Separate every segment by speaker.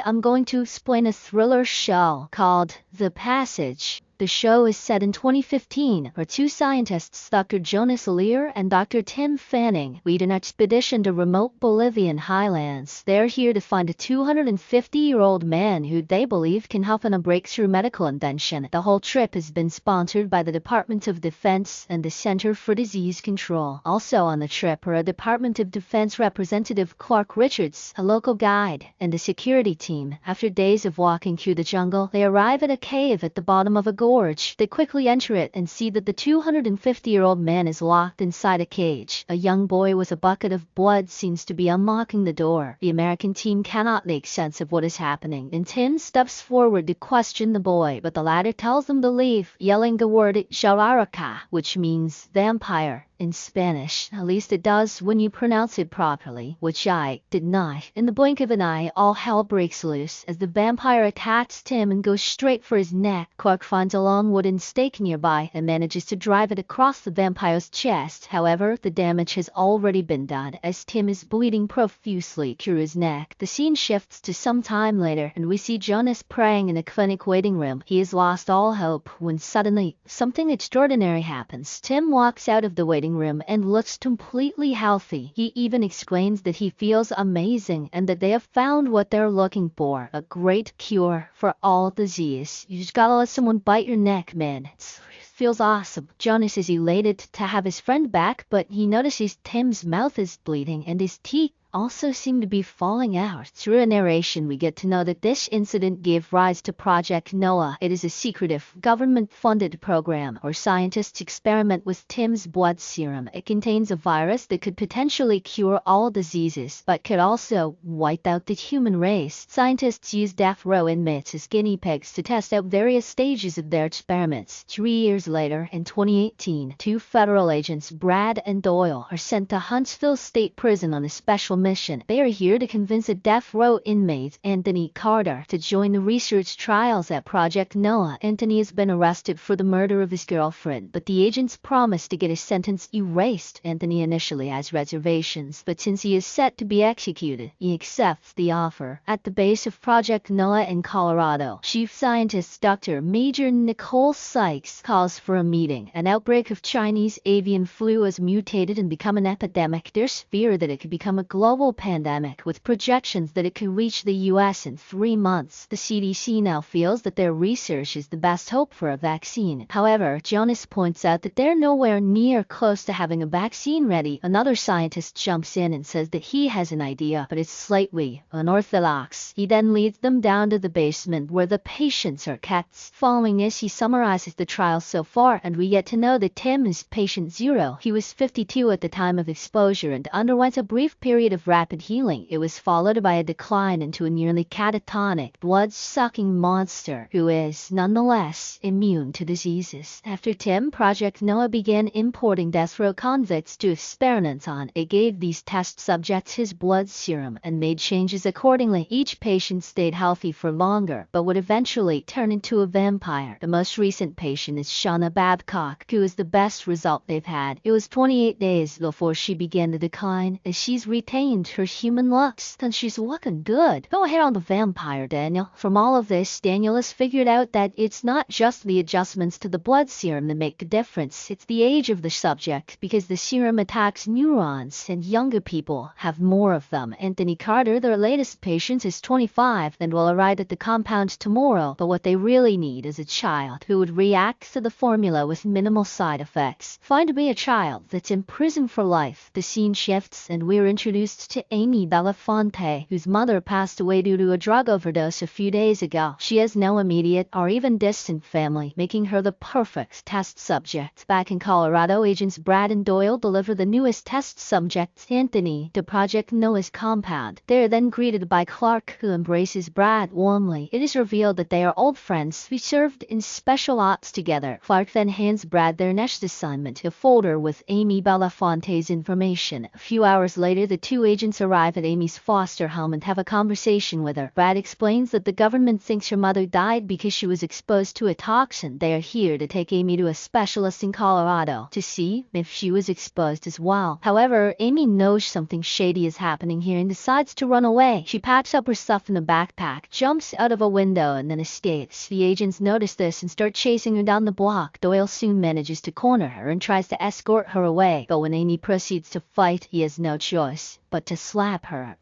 Speaker 1: I'm going to explain a thriller show called The Passage. The show is set in 2015, where two scientists, Dr. Jonas Lear and Dr. Tim Fanning, lead an expedition to remote Bolivian highlands. They're here to find a 250-year-old man who they believe can help in a breakthrough medical invention. The whole trip has been sponsored by the Department of Defense and the Center for Disease Control. Also on the trip are a Department of Defense representative, Clark Richards, a local guide, and a security team. After days of walking through the jungle, they arrive at a cave at the bottom of a gorge. They quickly enter it and see that the 250-year-old man is locked inside a cage. A young boy with a bucket of blood seems to be unlocking the door. The American team cannot make sense of what is happening, and Tim steps forward to question the boy, but the latter tells them to leave, yelling the word Jararaca, which means vampire in Spanish. At least it does when you pronounce it properly, which I did not. In the blink of an eye, all hell breaks loose as the vampire attacks Tim and goes straight for his neck. Clark finds a long wooden stake nearby and manages to drive it across the vampire's chest. However, the damage has already been done as Tim is bleeding profusely through his neck. The scene shifts to some time later and we see Jonas praying in a clinic waiting room. He has lost all hope when suddenly something extraordinary happens. Tim walks out of the waiting room and looks completely healthy. He even explains that he feels amazing and that they have found what they're looking for, a great cure for all disease. You just gotta let someone bite your neck, man. It feels awesome. Jonas is elated to have his friend back, but he notices Tim's mouth is bleeding and his teeth also seem to be falling out. Through a narration, we get to know that this incident gave rise to Project Noah. It is a secretive, government-funded program where scientists experiment with Tim's blood serum. It contains a virus that could potentially cure all diseases, but could also wipe out the human race. Scientists use death row inmates as guinea pigs to test out various stages of their experiments. 3 years later, in 2018, two federal agents, Brad and Doyle, are sent to Huntsville State Prison on a special mission. They are here to convince a death row inmate, Anthony Carter, to join the research trials at Project Noah. Anthony has been arrested for the murder of his girlfriend, but the agents promise to get his sentence erased. Anthony initially has reservations, but since he is set to be executed, he accepts the offer. At the base of Project Noah in Colorado, Chief Scientist Dr. Major Nicole Sykes calls for a meeting. An outbreak of Chinese avian flu has mutated and become an epidemic. There's fear that it could become a global pandemic, with projections that it could reach the US in 3 months. The CDC now feels that their research is the best hope for a vaccine. However, Jonas points out that they're nowhere near close to having a vaccine ready. Another scientist jumps in and says that he has an idea, but it's slightly unorthodox. He then leads them down to the basement where the patients are kept. Following this, he summarizes the trial so far, and we get to know that Tim is patient 0. He was 52 at the time of exposure and underwent a brief period of rapid healing. It was followed by a decline into a nearly catatonic, blood-sucking monster who is, nonetheless, immune to diseases. After Tim, Project Noah began importing death row convicts to experiment on. It gave these test subjects his blood serum and made changes accordingly. Each patient stayed healthy for longer, but would eventually turn into a vampire. The most recent patient is Shauna Babcock, who is the best result they've had. It was 28 days before she began to decline, as she's retained her human looks, and she's looking good. Go ahead on the vampire, Daniel. From all of this, Daniel has figured out that it's not just the adjustments to the blood serum that make the difference, it's the age of the subject, because the serum attacks neurons, and younger people have more of them. Anthony Carter, their latest patient, is 25 and will arrive at the compound tomorrow, but what they really need is a child who would react to the formula with minimal side effects. Find me a child that's in prison for life. The scene shifts and we're introduced to Amy Belafonte, whose mother passed away due to a drug overdose a few days ago. She has no immediate or even distant family, making her the perfect test subject. Back in Colorado, agents Brad and Doyle deliver the newest test subject, Anthony, to Project Noah's compound. They are then greeted by Clark, who embraces Brad warmly. It is revealed that they are old friends who served in special ops together. Clark then hands Brad their next assignment, a folder with Amy Belafonte's information. A few hours later, the two agents arrive at Amy's foster home and have a conversation with her. Brad explains that the government thinks her mother died because she was exposed to a toxin. They are here to take Amy to a specialist in Colorado to see if she was exposed as well. However, Amy knows something shady is happening here and decides to run away. She packs up her stuff in a backpack, jumps out of a window, and then escapes. The agents notice this and start chasing her down the block. Doyle soon manages to corner her and tries to escort her away, but when Amy proceeds to fight, he has no choice but to slap her.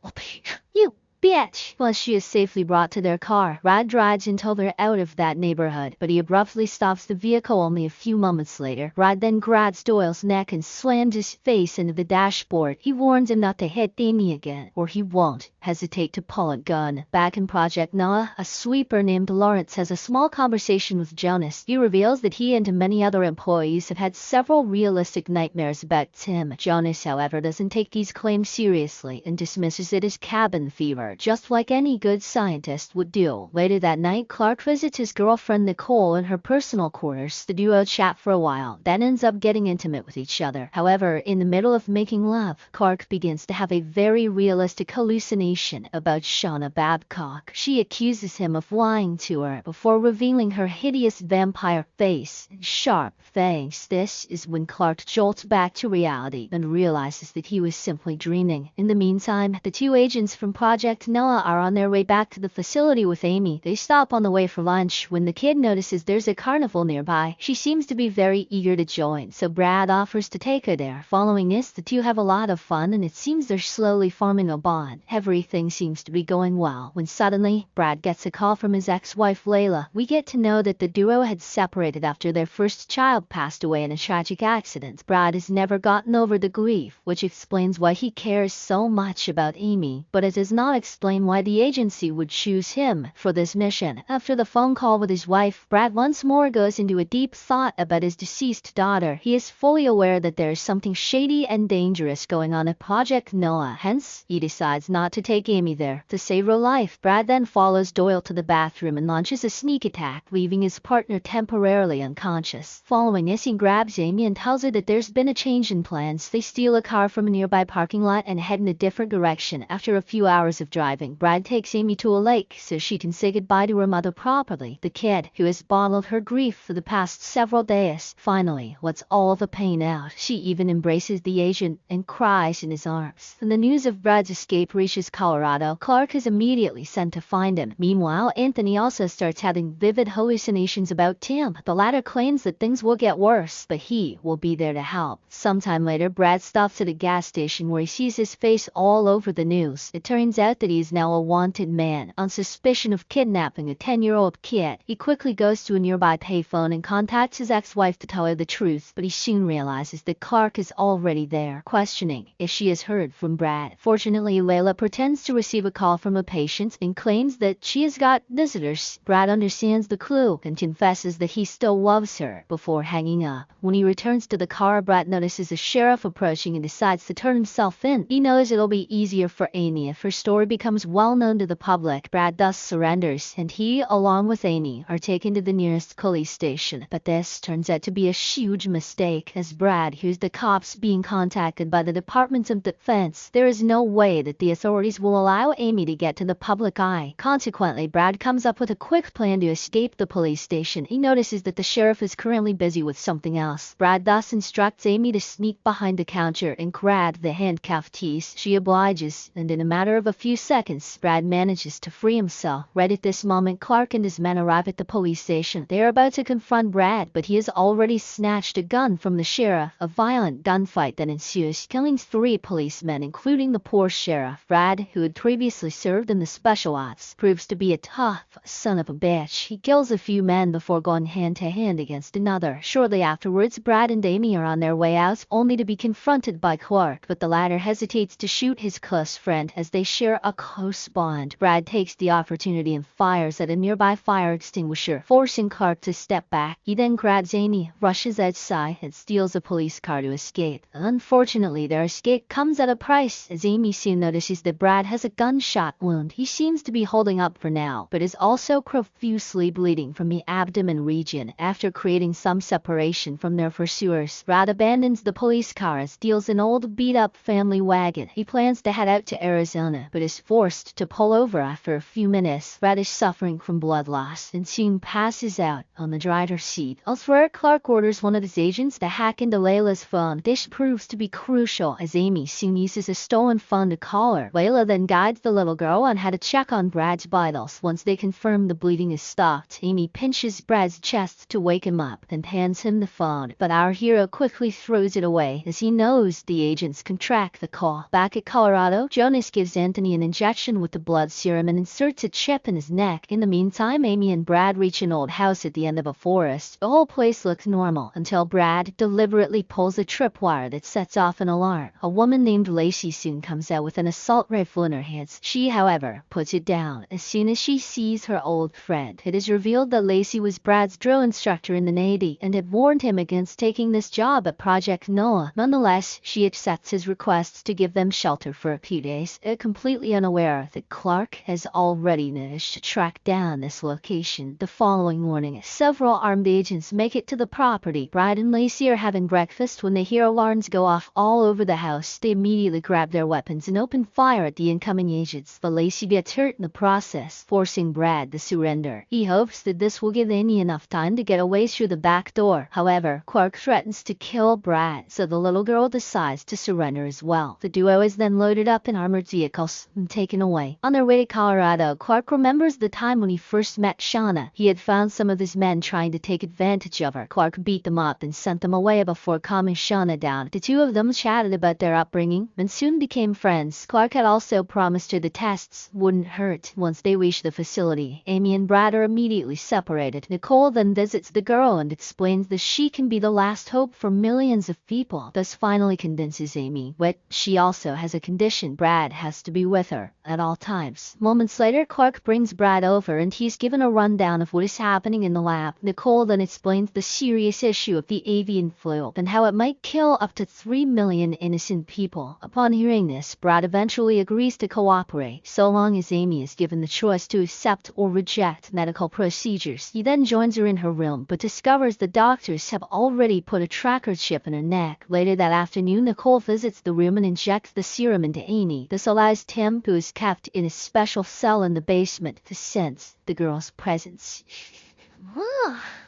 Speaker 1: You bitch! Once she is safely brought to their car, Brad drives until they're out of that neighborhood, but he abruptly stops the vehicle only a few moments later. Brad then grabs Doyle's neck and slams his face into the dashboard. He warns him not to hit Amy again, or he won't hesitate to pull a gun. Back in Project Noah, a sweeper named Lawrence has a small conversation with Jonas. He reveals that he and many other employees have had several realistic nightmares about Tim. Jonas, however, doesn't take these claims seriously and dismisses it as cabin fever, just like any good scientist would do. Later that night, Clark visits his girlfriend Nicole in her personal quarters. The duo chat for a while, then ends up getting intimate with each other. However, in the middle of making love, Clark begins to have a very realistic hallucination about Shauna Babcock. She accuses him of lying to her before revealing her hideous vampire face and sharp fangs. This is when Clark jolts back to reality and realizes that he was simply dreaming. In the meantime, the two agents from Project Noah are on their way back to the facility with Amy. They stop on the way for lunch when the kid notices there's a carnival nearby. She seems to be very eager to join, so Brad offers to take her there. Following this, the two have a lot of fun and it seems they're slowly forming a bond. Everything seems to be going well when suddenly Brad gets a call from his ex-wife Layla. We get to know that the duo had separated after their first child passed away in a tragic accident. Brad has never gotten over the grief, which explains why he cares so much about Amy, but it does not explain why the agency would choose him for this mission. After the phone call with his wife, Brad once more goes into a deep thought about his deceased daughter. He is fully aware that there is something shady and dangerous going on at Project Noah, hence he decides not to take Amy there. To save her life, Brad then follows Doyle to the bathroom and launches a sneak attack, leaving his partner temporarily unconscious. Following this, he grabs Amy and tells her that there's been a change in plans. They steal a car from a nearby parking lot and head in a different direction. After a few hours of driving, Brad takes Amy to a lake so she can say goodbye to her mother properly, the kid who has bottled her grief for the past several days. Finally, lets all the pain out. She even embraces the agent and cries in his arms. When the news of Brad's escape reaches Colorado, Clark is immediately sent to find him. Meanwhile, Anthony also starts having vivid hallucinations about Tim. The latter claims that things will get worse, but he will be there to help. Sometime later, Brad stops at a gas station where he sees his face all over the news. It turns out that he is now a wanted man on suspicion of kidnapping a 10-year-old kid. He quickly goes to a nearby payphone and contacts his ex-wife to tell her the truth, but he soon realizes that Clark is already there, questioning if she has heard from Brad. Fortunately, Layla pretends to receive a call from a patient and claims that she has got visitors. Brad understands the clue and confesses that he still loves her before hanging up. When he returns to the car, Brad notices a sheriff approaching and decides to turn himself in. He knows it'll be easier for Amy if her story becomes well known to the public. Brad thus surrenders, and he, along with Amy, are taken to the nearest police station. But this turns out to be a huge mistake, as Brad hears the cops being contacted by the Department of Defense. There is no way that the authorities will allow Amy to get to the public eye. Consequently, Brad comes up with a quick plan to escape the police station. He notices that the sheriff is currently busy with something else. Brad thus instructs Amy to sneak behind the counter and grab the handcuff keys. She obliges, and in a matter of a few seconds, Brad manages to free himself. Right at this moment, Clark and his men arrive at the police station. They are about to confront Brad, but he has already snatched a gun from the sheriff. A violent gunfight then ensues, killing 3 policemen, including the poor sheriff. Brad, who had previously served in the special ops, proves to be a tough son of a bitch. He kills a few men before going hand-to-hand against another. Shortly afterwards, Brad and Amy are on their way out, only to be confronted by Clark, but the latter hesitates to shoot his close friend as they share a close bond. Brad takes the opportunity and fires at a nearby fire extinguisher, forcing Clark to step back. He then grabs Amy, rushes outside, and steals a police car to escape. Unfortunately, their escape comes at a price, as Amy soon notices that Brad has a gunshot wound. He seems to be holding up for now, but is also profusely bleeding from the abdomen region. After creating some separation from their pursuers, Brad abandons the police car and steals an old beat-up family wagon. He plans to head out to Arizona, but is forced to pull over after a few minutes. Brad is suffering from blood loss and soon passes out on the driver's seat. Elsewhere, Clark orders one of his agents to hack into Layla's phone. This proves to be crucial, as Amy soon uses a stolen phone to call her. Layla then guides the little girl on how to check on Brad's vitals. Once they confirm the bleeding is stopped, Amy pinches Brad's chest to wake him up, then hands him the phone. But our hero quickly throws it away, as he knows the agents can track the call. Back at Colorado, Jonas gives Anthony an injection with the blood serum and inserts a chip in his neck. In the meantime, Amy and Brad reach an old house at the end of a forest. The whole place looks normal until Brad deliberately pulls a tripwire that sets off an alarm. A woman named Lacey soon comes out with an assault rifle in her hands. She, however, puts it down as soon as she sees her old friend. It is revealed that Lacey was Brad's drill instructor in the Navy and had warned him against taking this job at Project Noah. Nonetheless, she accepts his requests to give them shelter for a few days, completely unaware that Clark has already managed to track down this location. The following morning, several armed agents make it to the property. Brad and Lacey are having breakfast when they hear alarms go off all over the house. They immediately grab their weapons and open fire at the incoming agents, but Lacey gets hurt in the process, forcing Brad to surrender. He hopes that this will give Amy enough time to get away through the back door. However, Clark threatens to kill Brad, so the little girl decides to surrender as well. The duo is then loaded up in armored vehicles and taken away. On their way to Colorado, Clark remembers the time when he first met Shauna. He had found some of his men trying to take advantage of her. Clark beat them up and sent them away before calming Shauna down. The two of them chatted about their upbringing and soon became friends. Clark had also promised her the tests wouldn't hurt. Once they reach the facility, Amy and Brad are immediately separated. Nicole then visits the girl and explains that she can be the last hope for millions of people, thus finally convinces Amy, but she also has a condition. Brad has to be with her at all times. Moments later, Clark brings Brad over and he's given a rundown of what is happening in the lab. Nicole then explains the serious issue of the avian flu and how it might kill up to 3 million innocent people. Upon hearing this, Brad eventually agrees to cooperate, so long as Amy is given the choice to accept or reject medical procedures. He then joins her in her room, but discovers the doctors have already put a tracker chip in her neck. Later that afternoon, Nicole visits the room and injects the serum into Amy. This allows Tim, who is kept in a special cell in the basement, to sense the girl's presence.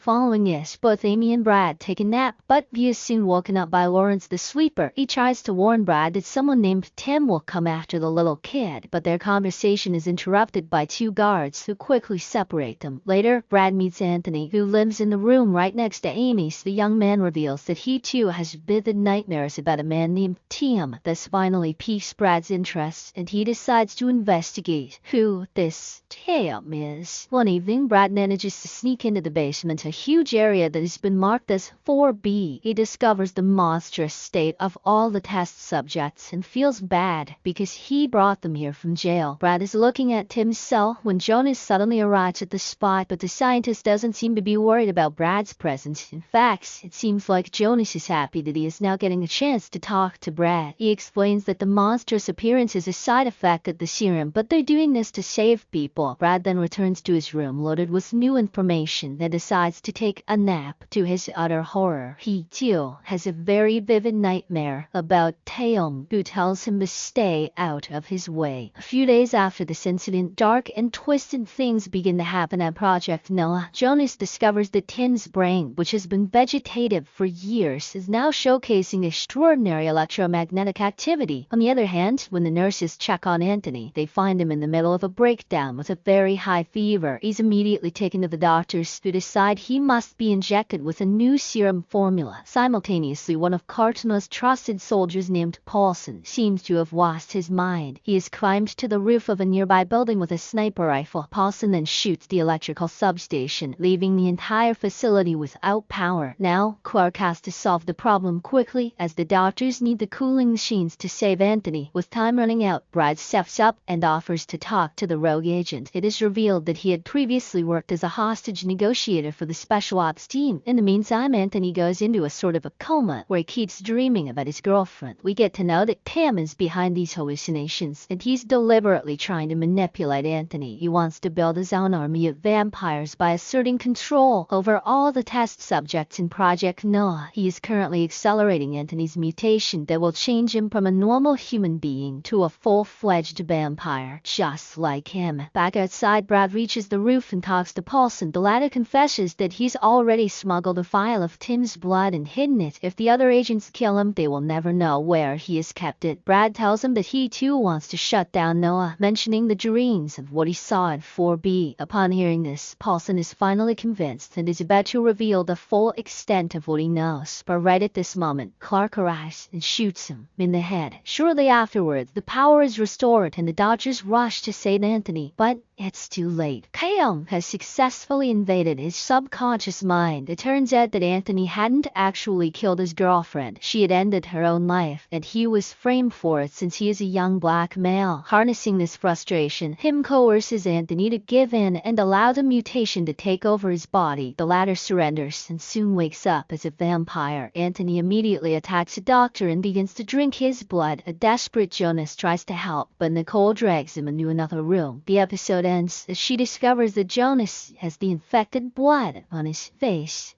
Speaker 1: Following this, both Amy and Brad take a nap, but he is soon woken up by Lawrence the sweeper. He tries to warn Brad that someone named Tim will come after the little kid, but their conversation is interrupted by two guards who quickly separate them. Later, Brad meets Anthony, who lives in the room right next to Amy's. The young man reveals that he too has vivid nightmares about a man named Tim. This finally piques Brad's interest, and he decides to investigate who this Tim is. One evening, Brad manages to sneak into the basement, a huge area that has been marked as 4B. He discovers the monstrous state of all the test subjects and feels bad because he brought them here from jail. Brad is looking at Tim's cell when Jonas suddenly arrives at the spot, but the scientist doesn't seem to be worried about Brad's presence. In fact, it seems like Jonas is happy that he is now getting a chance to talk to Brad. He explains that the monstrous appearance is a side effect of the serum, but they're doing this to save people. Brad then returns to his room loaded with new information and decides to take a nap. To his utter horror, he too has a very vivid nightmare about Taeyong, who tells him to stay out of his way. A few days after this incident, dark and twisted things begin to happen at Project Noah. Jonas discovers that Tim's brain, which has been vegetative for years, is now showcasing extraordinary electromagnetic activity. On the other hand, when the nurses check on Anthony, they find him in the middle of a breakdown with a very high fever. He's immediately taken to the doctors, who decide he he must be injected with a new serum formula. Simultaneously, one of Cartman's trusted soldiers named Paulson seems to have lost his mind. He has climbed to the roof of a nearby building with a sniper rifle. Paulson then shoots the electrical substation, leaving the entire facility without power. Now, Clark has to solve the problem quickly, as the doctors need the cooling machines to save Anthony. With time running out, Brad steps up and offers to talk to the rogue agent. It is revealed that he had previously worked as a hostage negotiator for the Special Ops team. In the meantime, Anthony goes into a sort of a coma, where he keeps dreaming about his girlfriend. We get to know that Tim is behind these hallucinations, and he's deliberately trying to manipulate Anthony. He wants to build his own army of vampires by asserting control over all the test subjects in Project Noah. He is currently accelerating Anthony's mutation that will change him from a normal human being to a full-fledged vampire, just like him. Back outside, Brad reaches the roof and talks to Paulson. The latter confesses that he's already smuggled a vial of Tim's blood and hidden it. If the other agents kill him, they will never know where he has kept it. Brad tells him that he too wants to shut down Noah, mentioning the dreams of what he saw in 4B. Upon hearing this, Paulson is finally convinced and is about to reveal the full extent of what he knows. But right at this moment, Clark arrives and shoots him in the head. Shortly afterwards, the power is restored and the Dodgers rush to save Anthony, but it's too late. Keong has successfully invaded his subconscious mind. It turns out that Anthony hadn't actually killed his girlfriend. She had ended her own life, and he was framed for it since he is a young black male. Harnessing this frustration, Tim coerces Anthony to give in and allow the mutation to take over his body. The latter surrenders and soon wakes up as a vampire. Anthony immediately attacks a doctor and begins to drink his blood. A desperate Jonas tries to help, but Nicole drags him into another room. The episode ends as she discovers that Jonas has the infected blood on his face.